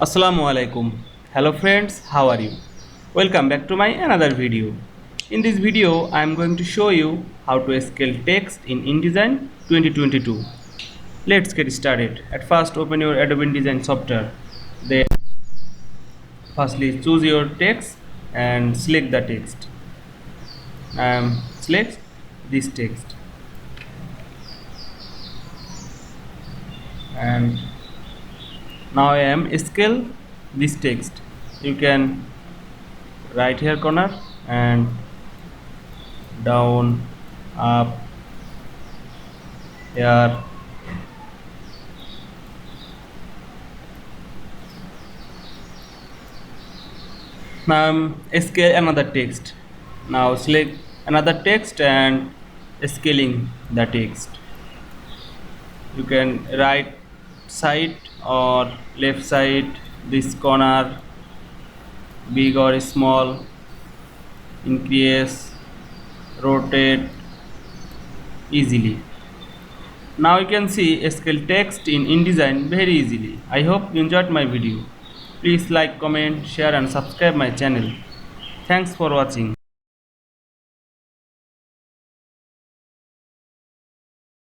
Assalamu Walaikum. Hello friends, how are you? Welcome back to my another video. In this video, I am going to show you how to scale text in InDesign 2022. Let's get started. At first, open your Adobe InDesign software. Then, firstly choose your text and select the text. Select this text and now I am scale this text. You can right here corner and down, up, here. Now scale another text. Now select another text and scaling the text. You can right side or left side, this corner, big or small, increase, rotate easily. Now you can see scale text in InDesign very easily. I hope you enjoyed my video. Please like, comment, share and subscribe my channel. Thanks for watching.